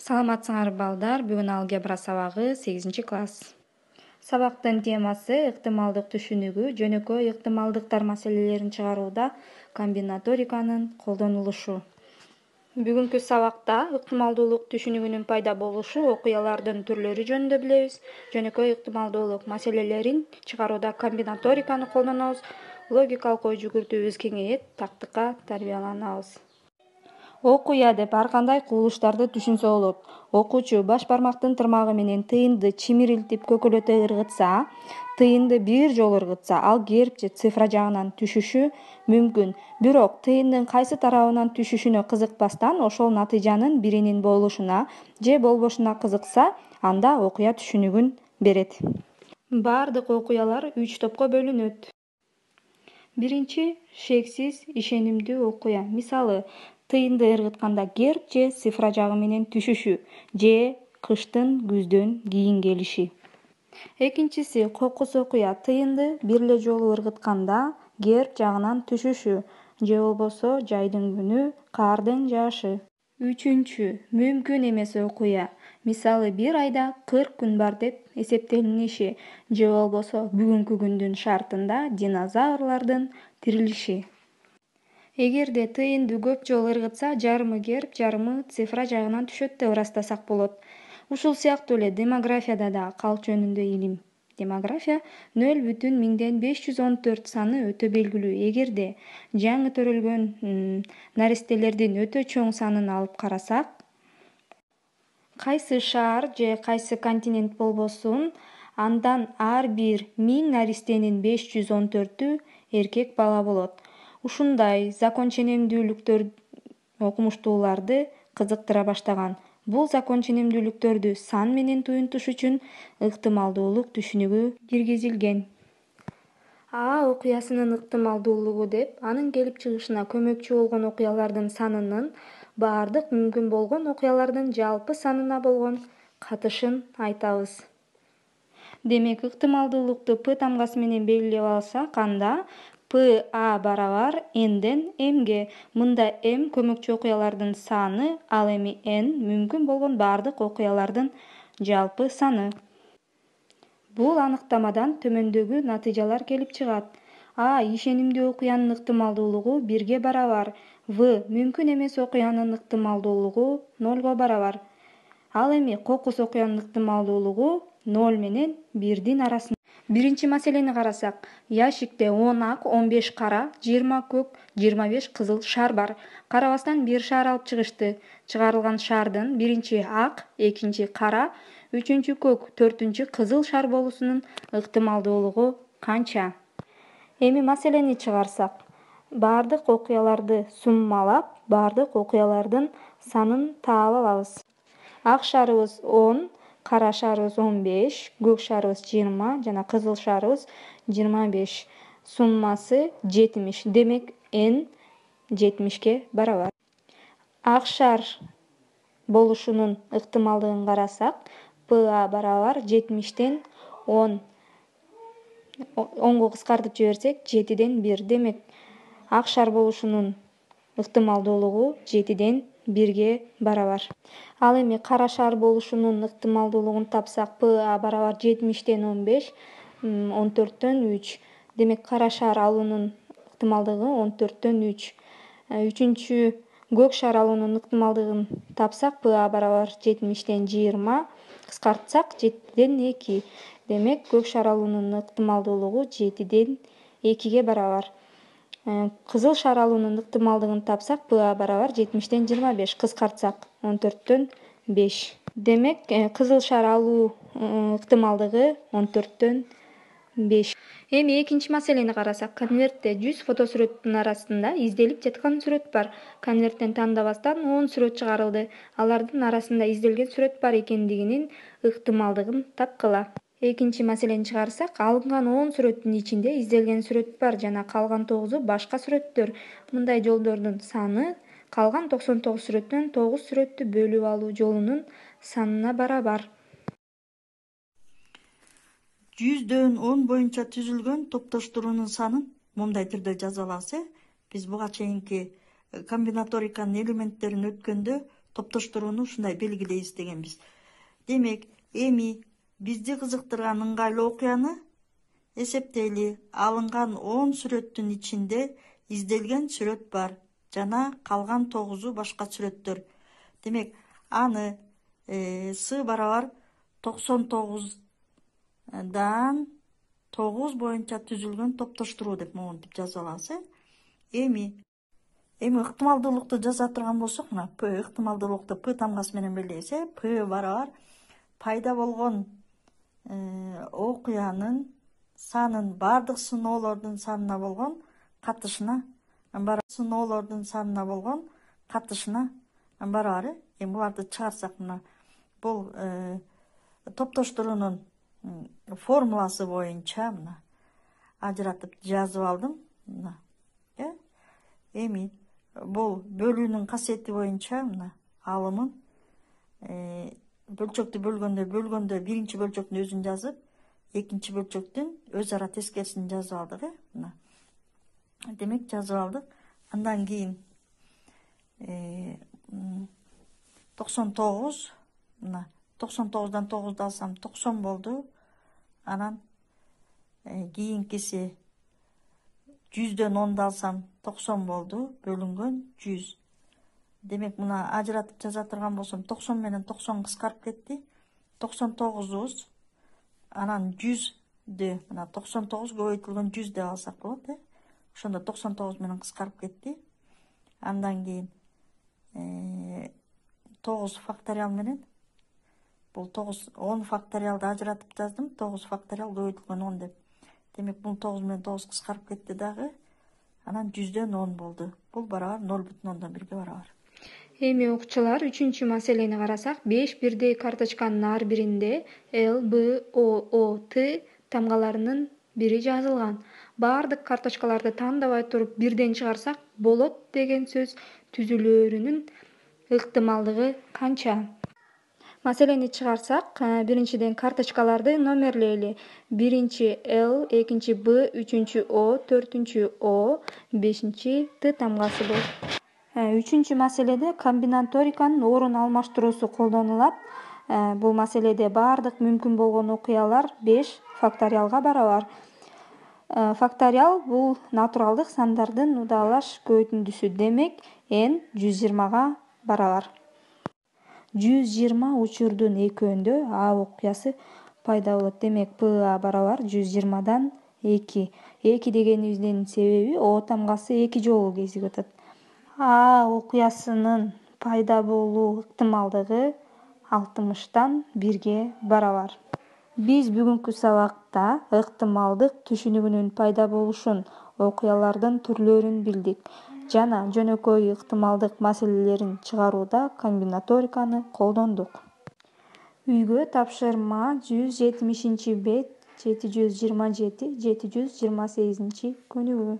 Саламатсыңар балдар, бүгүн алгебра сабагы 8-класс. Сабактын темасы ыктымалдык түшүнүгү, жөнөкөй ыктымалдыктар маселелерин чыгарууда комбинаториканын колдонулушу. Бүгүнкү сабакта ыктымалдуулук түшүнүгүнүн пайда болушу, окуялардын түрлөрү жөнүндө билебиз. Жөнөкөй ыктымалдуулук маселелерин чыгарууда комбинаториканы колдонобуз. Логикалык ой жүгүртүүбүз кеңейет, тактыкка тарбияланабыз. Окуя деп ар кандай кубулуштарды түшүнсө болот. Окуучу баш бармактын тырмагы менен тыйынды чимирилтип көкөлөтө ыргытса, тыйынды бир жолу ыргытса, ал герб же цифра жагынан түшүшү мүмкүн. Бирок тыйындын кайсы тарабынан түшүшүнө кызыкпастан, ошол натыйжанын биринин болушуна же болбошуна кызыкса, анда окуя түшүнүгүн берет. Бардык окуялар 3 топко бөлүнөт. Биринчи шексиз ишенимдүү окуя. Мисалы, тыйынды ыргытканда герб же цифра жагы менен түшүшү же кыштын күздөн кийин келиши. Экинчиси кокус окуя. Тыйынды бир эле жолу ыргытканда герб жагынан түшүшү же болбосо жайдын күнү кардын жаашы. Үчүнчү мүмкүн эмес окуя. Мисалы, бир айда 40 күн бар деп эсептелиниши же болбосо бүгүнкү күндүн шартында динозаврлардын тирилиши. Эгерде тыйынды көп жолу ыргытса, жарымы герб, жарымы цифра жагынан түшөт деп ырастасак болот. Ушул сыяктуу эле демографияда да калк жөнүндө илим. Демография 0,514 саны өтө белгилүү. Эгерде жаңы төрөлгөн наристелердин өтө чоң санын алып карасак, кайсы шаар же кайсы континент болбосун, андан ар бир 1000 наристенин 514-ү эркек бала болот. Ушундай закон ченемдүүлүктөр окумуштууларды кызыктыра баштаган. Бул закон ченемдүүлүктөрдү сан менен туюнтуш үчүн ыктымалдуулук түшүнүгү киргизилген. А окуясынын ыктымалдуулугу деп анын келип чыгышына көмөкчү болгон окуялардын санынын бардык мүмкүн болгон окуялардын жалпы санына болгон катышын айтабыз. Демек, ыктымалдуулукту П тамгасы менен белгилеп алсак, анда P A барабар N'ден M'ге. Мында M көмөкчү окуялардын саны, ал эми N мүмкүн болгон бардык окуялардын жалпы саны. Бул аныктамадан төмөндөгү натыйжалар келип чыгат. А ишенимдүү окуянын ыктымалдуулугу 1-ге барабар. В мүмкүн эмес окуянын ыктымалдуулугу 0-го барабар. Ал эми кокус окуянын ыктымалдуулугу 0 менен 1-дин арасында. Биринчи маселени карасак, ящикте 10 ак, 15 кара, 20 көк, 25 кызыл шар бар. Карабастан бир шар алып чыгышты. Чыгарылган шардын биринчи ак, экинчи кара, үчүнчү көк, төртүнчү кызыл шар болуусунун ыктымалдуулугу канча? Эми маселени чыгарсак, бардык окуяларды суммалап, бардык окуялардын санын таап алабыз. Ак шарыбыз 10, кара шарыбыз 15, көк шарыбыз 20 жана кызыл шарыбыз 25. Суммасы 70. Демек, N 70-ке барабар. Ак шар болушунун ыктымалдыгын карасак, PA барабар 70-тен 10. 10го кыскартып жиберсек, 7-ден 1. Демек, ак шар болушунун ыктымалдуулугу 7-ден 1-ге барабар. Ал эми кара шар болушунун ыктымалдуулугун тапсак, PA барабар 70-тен 15, 14-төн 3. Демек, кара шар алуунун ыктымалдыгы 14-төн 3. Үчүнчү көк шар алуунун ыктымалдыгын тапсак, PA барабар 70-тен 20, кыскартсак 7-ден 2. Демек, көк шар алуунун ыктымалдуулугу 7-ден 2-ге барабар. Кызыл шар алуунун ыктымалдыгын тапсак, PA барабар 70-тен 25, кыскартсак 14-төн 5. Демек, кызыл шар алуу ыктымалдыгы 14-төн 5. Эми экинчи маселени карасак, конвертте 100 фотосүрөттүн арасында изделип жаткан сүрөт бар. Конверттен тандабастан 10 сүрөт чыгарылды. Алардын арасында изделген сүрөт бар экендигинин ыктымалдыгын тапкыла. Экинчи маселени чыгарсак, алынган 10 сүрөттүн ичинде изделген сүрөт бар жана калган 9-у башка сүрөттөр. Мындай жолдордун саны калган 99 сүрөттөн 9 сүрөттү бөлүп алуу жолунун санына барабар. 100-дөн 10 боюнча түзүлгөн топтоштуруунун санын мындай түрдө жаза алабыз. Биз буга чейинки комбинаториканын элементтерин өткөндө топтоштурууну ушундай белгилейбиз дегенбиз. Демек, эми бизди кызыктырган ыңгайлуу окуяны эсептейли. Алынган 10 сүрөттүн ичинде изделген сүрөт бар жана калган 9 башка сүрөттөр. Демек, аны С барабар 99дан 9 боюнча түзүлгөн топтоштуруу деп монтип жазып алабыз. Эми ыктымалдуулукту жаза турган болсок, мына П ыктымалдуулукту П тамгасы менен белгилейбиз. П барабар пайда болгон окуянын санын бардык сыноолордун санына болгон катышына барабар. Эми буларды чыгарсак, мына бул топтоштуруунун формуласы боюнча мына ажыратып жазып алдым. Мына эми бул бөлүүнүн касиети боюнча мына алымын бөлчөктү бөлгөндө биринчи бөлчөктүн өзүн жазып, экинчи бөлчөктүн өз ара тескерисин жазып алдык. Мына демек жазып алдык. Андан кийин 99, мына 99дан 9 алсам 90 болду. Анан кийинкиси 100дөн 10 алсам 90 болду, бөлүнгөн 100. Демек, мына ажыратып жаза турган болсом 90 менен 90 кыскарып кетти. 99, анан 100дү мына 99 көбөйтүлгөн 100 деп алсак болот. Ошондо 99 менен кыскарып кетти. Андан кийин 9 факториал менен бул 10 факториалды ажыратып жаздым. 9 факториал көбөйтүлгөн 10 деп. Демек, бул 9 менен 9 кыскарып кетти дагы. Анан 100дөн 10 болду. Бул барабар 0,1 барабар. Эми окуучулар, 3-чү маселени карасак, 5 бирдей карточканын ар биринде Л, Б, О, Т тамгаларынын бири жазылган. Бардык карточкаларды тандабай туруп бирден чыгарсак болот деген сөз түзүлөрүнүн ыктымалдыгы канча? Маселени чыгарсак, биринчиден карточкаларды номерлейли. Биринчи Л, экинчи Б, үчүнчү О, төртүнчү О, бешинчи Т тамгасы болот. Үчүнчү маселеде комбинаториканын орун алмаштыруусу колдонулат. Бул маселеде бардык мүмкүн болгон окуялар 5 факториалга барабар. Факториал бул натуралдык сандардын удаалаш көбөйтүндүсү. Демек, n 120га барабар. 120 учурдун экөөндө А окуясы пайда болот. Демек, ПА барабар 120дан 2. 2 дегенибиздин себеби О тамгасы 2 жолу кезип атат. А окуясынын пайда болуу ыктымалдыгы 60тан 1ге барабар. Биз бүгүнкү сабакта ыктымалдык түшүнүгүнүн пайда болушун, окуялардын түрлөрүн билдик жана жөнөкөй ыктымалдык маселелерин чыгарууда комбинаториканы колдондук. Үйгө тапшырма 170-бет 727-728 көнүгүү.